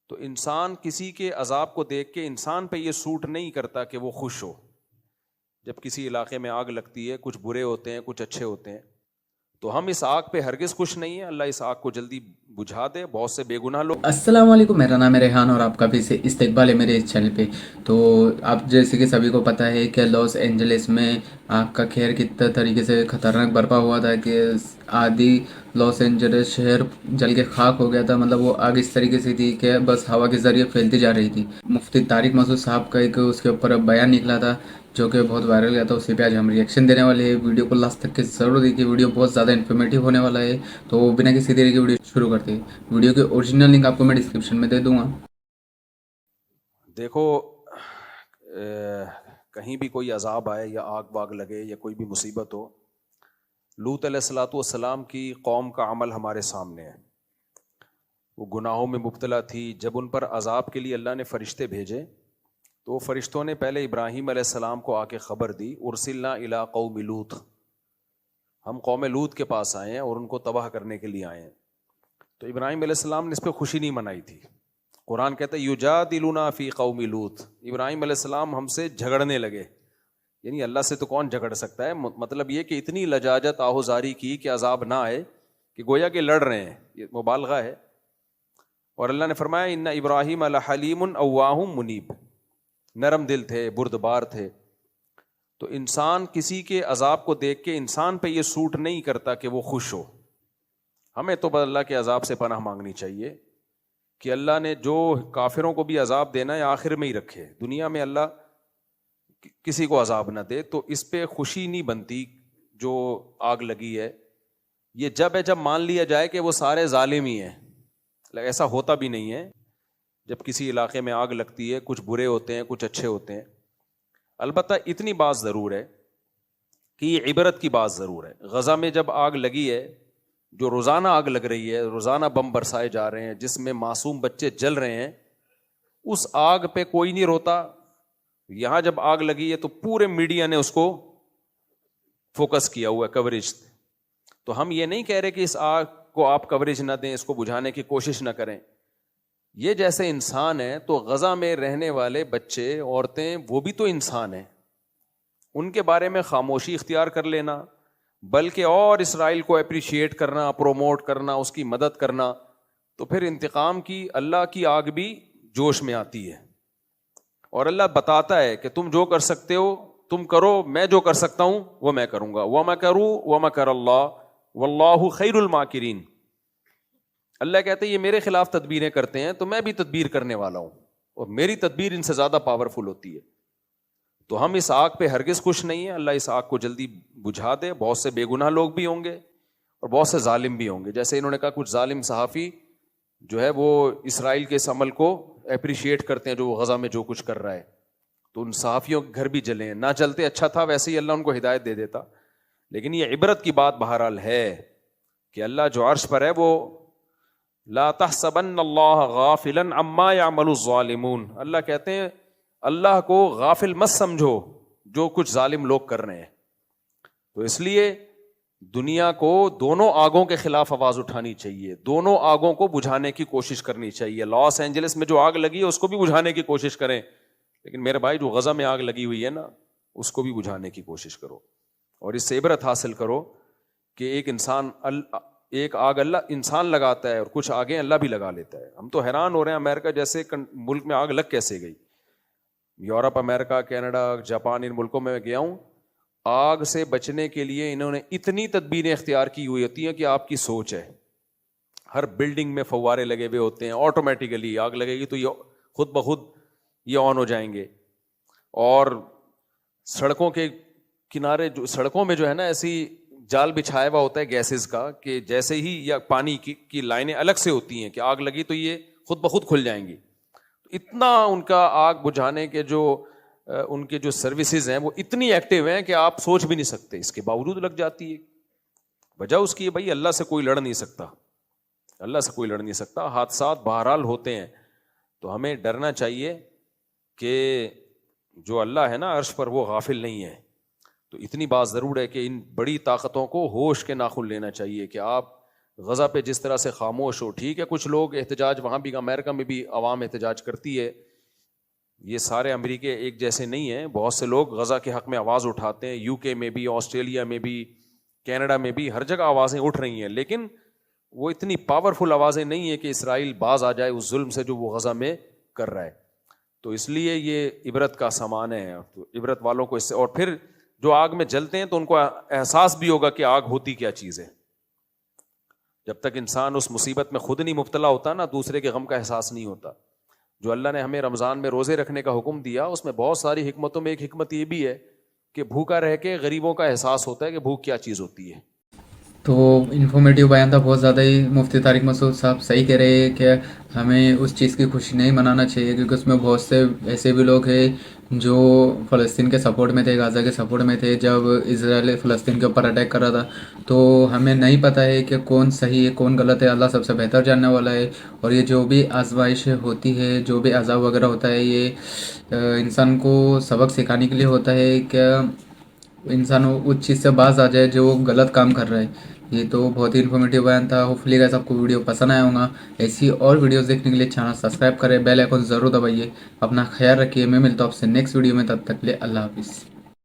تو انسان کسی کے عذاب کو دیکھ کے انسان پہ یہ سوٹ نہیں کرتا کہ وہ خوش ہو. جب کسی علاقے میں آگ لگتی ہے، کچھ برے ہوتے ہیں، کچھ اچھے ہوتے ہیں، تو ہم اس آگ پہ ہرگز خوش نہیں ہیں. اللہ اس آگ کو جلدی بجھا دے. بہت سے بے گناہ لوگ. السلام علیکم، میرا نام ہے ریحان اور آپ کا پھر سے استقبال ہے میرے اس چینل پہ. تو آپ جیسے کہ سبھی کو پتہ ہے کہ لاس اینجلس میں آگ کا خیر کتنا طریقے سے خطرناک برپا ہوا تھا کہ آدھی لاس اینجلس شہر جل کے خاک ہو گیا تھا. مطلب وہ آگ اس طریقے سے تھی کہ بس ہوا کے ذریعے پھیلتی جا رہی تھی. مفتی طارق مسعود صاحب کا ایک اس کے اوپر بیان نکلا تھا جو کہ بہت وائرل گیا تھا. اسی پہ آج ہم ریئیکشن دینے والے ہیں. ویڈیو کو لاسٹ تک کے ضرور دیکھیے، ویڈیو بہت زیادہ انفارمیٹیو ہونے والا ہے. تو بنا کسی دیری کی ویڈیو شروع کرتے ہیں. ویڈیو کے اوریجنل لنک آپ کو میں ڈسکرپشن میں دے دوں گا. دیکھو، کہیں بھی کوئی عذاب آئے یا آگ واگ لگے یا کوئی بھی مصیبت ہو، لوط علیہ الصلوۃ والسلام کی قوم کا عمل ہمارے سامنے ہے. وہ گناہوں میں مبتلا تھی. جب ان پر عذاب کے لیے اللہ نے فرشتے بھیجے تو فرشتوں نے پہلے ابراہیم علیہ السلام کو آ کے خبر دی، ارسلنا الی قوم لوط، ہم قوم لوط کے پاس آئے ہیں اور ان کو تباہ کرنے کے لیے آئے ہیں. تو ابراہیم علیہ السلام نے اس پہ خوشی نہیں منائی تھی. قرآن کہتا ہے یجادلنا فی قوم لوط، ابراہیم علیہ السلام ہم سے جھگڑنے لگے. یعنی اللہ سے تو کون جھگڑ سکتا ہے. مطلب یہ کہ اتنی لجاجت آہوزاری کی کہ عذاب نہ آئے، کہ گویا کہ لڑ رہے ہیں. یہ مبالغہ ہے. اور اللہ نے فرمایا ان ابراہیم لحلیم اواہ منیب، نرم دل تھے، بردبار تھے. تو انسان کسی کے عذاب کو دیکھ کے انسان پہ یہ سوٹ نہیں کرتا کہ وہ خوش ہو. ہمیں تو بس اللہ کے عذاب سے پناہ مانگنی چاہیے کہ اللہ نے جو کافروں کو بھی عذاب دینا ہے آخر میں ہی رکھے. دنیا میں اللہ کسی کو عذاب نہ دے. تو اس پہ خوشی نہیں بنتی جو آگ لگی ہے. یہ جب مان لیا جائے کہ وہ سارے ظالم ہی ہیں. ایسا ہوتا بھی نہیں ہے. جب کسی علاقے میں آگ لگتی ہے، کچھ برے ہوتے ہیں، کچھ اچھے ہوتے ہیں. البتہ اتنی بات ضرور ہے کہ یہ عبرت کی بات ضرور ہے. غزہ میں جب آگ لگی ہے، جو روزانہ آگ لگ رہی ہے، روزانہ بم برسائے جا رہے ہیں جس میں معصوم بچے جل رہے ہیں، اس آگ پہ کوئی نہیں روتا. یہاں جب آگ لگی ہے تو پورے میڈیا نے اس کو فوکس کیا ہوا ہے، کوریج. تو ہم یہ نہیں کہہ رہے کہ اس آگ کو آپ کوریج نہ دیں، اس کو بجھانے کی کوشش نہ کریں. یہ جیسے انسان ہے تو غزہ میں رہنے والے بچے، عورتیں، وہ بھی تو انسان ہیں. ان کے بارے میں خاموشی اختیار کر لینا، بلکہ اور اسرائیل کو اپریشیٹ کرنا، پروموٹ کرنا، اس کی مدد کرنا، تو پھر انتقام کی اللہ کی آگ بھی جوش میں آتی ہے. اور اللہ بتاتا ہے کہ تم جو کر سکتے ہو تم کرو، میں جو کر سکتا ہوں وہ میں کروں گا. وَمَكَرُوا وَمَكَرَ اللَّهُ وَاللَّهُ خَيْرُ الْمَاكِرِينَ. اللہ کہتے ہیں یہ میرے خلاف تدبیریں کرتے ہیں تو میں بھی تدبیر کرنے والا ہوں، اور میری تدبیر ان سے زیادہ پاورفل ہوتی ہے. تو ہم اس آگ پہ ہرگز خوش نہیں ہیں. اللہ اس آگ کو جلدی بجھا دے. بہت سے بے گناہ لوگ بھی ہوں گے اور بہت سے ظالم بھی ہوں گے. جیسے انہوں نے کہا کچھ ظالم صحافی جو ہے وہ اسرائیل کے اس عمل کو اپریشیٹ کرتے ہیں جو وہ غزہ میں جو کچھ کر رہا ہے. تو ان صحافیوں کے گھر بھی جلے ہیں. نہ جلتے اچھا تھا، ویسے ہی اللہ ان کو ہدایت دے دیتا. لیکن یہ عبرت کی بات بہرحال ہے کہ اللہ جو عرش پر ہے وہ لا تحسبن اللہ غافلا عما يعمل الظالمون. اللہ کہتے ہیں اللہ کو غافل مت سمجھو جو کچھ ظالم لوگ کر رہے ہیں. تو اس لیے دنیا کو دونوں آگوں کے خلاف آواز اٹھانی چاہیے، دونوں آگوں کو بجھانے کی کوشش کرنی چاہیے. لاس اینجلس میں جو آگ لگی ہے اس کو بھی بجھانے کی کوشش کریں، لیکن میرے بھائی جو غزہ میں آگ لگی ہوئی ہے نا، اس کو بھی بجھانے کی کوشش کرو. اور اس سے عبرت حاصل کرو کہ ایک آگ اللہ انسان لگاتا ہے اور کچھ آگیں اللہ بھی لگا لیتا ہے. ہم تو حیران ہو رہے ہیں امریکہ جیسے ملک میں آگ لگ کیسے گئی. یورپ، امریکہ، کینیڈا، جاپان، ان ملکوں میں گیا ہوں. آگ سے بچنے کے لیے انہوں نے اتنی تدبیریں اختیار کی ہوئی ہوتی ہیں کہ آپ کی سوچ ہے. ہر بلڈنگ میں فوارے لگے ہوئے ہوتے ہیں، آٹومیٹیکلی آگ لگے گی تو یہ خود بخود یہ آن ہو جائیں گے. اور سڑکوں کے کنارے سڑکوں میں جو ہے نا ایسی جال بچھایا ہوا ہوتا ہے گیسز کا کہ جیسے ہی یا پانی کی لائنیں الگ سے ہوتی ہیں کہ آگ لگی تو یہ خود بخود کھل جائیں گی. اتنا ان کا آگ بجھانے کے جو ان کے جو سروسز ہیں وہ اتنی ایکٹیو ہیں کہ آپ سوچ بھی نہیں سکتے. اس کے باوجود لگ جاتی ہے. وجہ اس کی ہے بھائی اللہ سے کوئی لڑ نہیں سکتا، اللہ سے کوئی لڑ نہیں سکتا. حادثات بہرحال ہوتے ہیں تو ہمیں ڈرنا چاہیے کہ جو اللہ ہے نا عرش پر وہ غافل نہیں ہے. تو اتنی بات ضرور ہے کہ ان بڑی طاقتوں کو ہوش کے ناخن لینا چاہیے کہ آپ غزہ پہ جس طرح سے خاموش ہو. ٹھیک ہے کچھ لوگ احتجاج وہاں بھی, امریکہ میں بھی عوام احتجاج کرتی ہے, یہ سارے امریکہ ایک جیسے نہیں ہیں, بہت سے لوگ غزہ کے حق میں آواز اٹھاتے ہیں, یو کے میں بھی, آسٹریلیا میں بھی, کینیڈا میں بھی, ہر جگہ آوازیں اٹھ رہی ہیں, لیکن وہ اتنی پاورفل آوازیں نہیں ہیں کہ اسرائیل باز آ جائے اس ظلم سے جو وہ غزہ میں کر رہا ہے. تو اس لیے یہ عبرت کا سامان ہے, تو عبرت والوں کو اس سے, اور پھر جو آگ میں جلتے ہیں تو ان کو احساس بھی ہوگا کہ آگ ہوتی کیا چیز ہے. جب تک انسان اس مصیبت میں خود نہیں مبتلا ہوتا نا, دوسرے کے غم کا احساس نہیں ہوتا. جو اللہ نے ہمیں رمضان میں روزے رکھنے کا حکم دیا اس میں بہت ساری حکمتوں میں ایک حکمت یہ بھی ہے کہ بھوکا رہ کے غریبوں کا احساس ہوتا ہے کہ بھوک کیا چیز ہوتی ہے. تو انفارمیٹیو بیان تھا بہت زیادہ ہی. مفتی طارق مسعود صاحب صحیح کہہ رہے ہیں کہ ہمیں اس چیز کی خوشی نہیں منانا چاہیے, کیونکہ اس میں بہت سے ایسے بھی لوگ ہیں جو فلسطین کے سپورٹ میں تھے, غزہ کے سپورٹ میں تھے جب اسرائیل فلسطین کے اوپر اٹیک کر رہا تھا. تو ہمیں نہیں پتہ ہے کہ کون صحیح ہے کون غلط ہے, اللہ سب سے بہتر جاننے والا ہے. اور یہ جو بھی آزمائش ہوتی ہے, جو بھی عذاب وغیرہ ہوتا ہے, یہ انسان کو سبق سکھانے کے لیے ہوتا ہے کہ انسان اس چیز سے باز آ جائے جو وہ غلط کام کر رہا ہے. یہ تو بہت ہی انفارمیٹیو بیان تھا. ہوپ فلی گائز آپ کو ویڈیو پسند آیا ہوگا. ایسی اور ویڈیوز دیکھنے کے لیے چینل سبسکرائب کریں, بیل آئیکن ضرور دبائیے. اپنا خیال رکھیے, میں ملتا ہوں آپ سے نیکسٹ ویڈیو میں, تب تک کے لیے اللہ حافظ.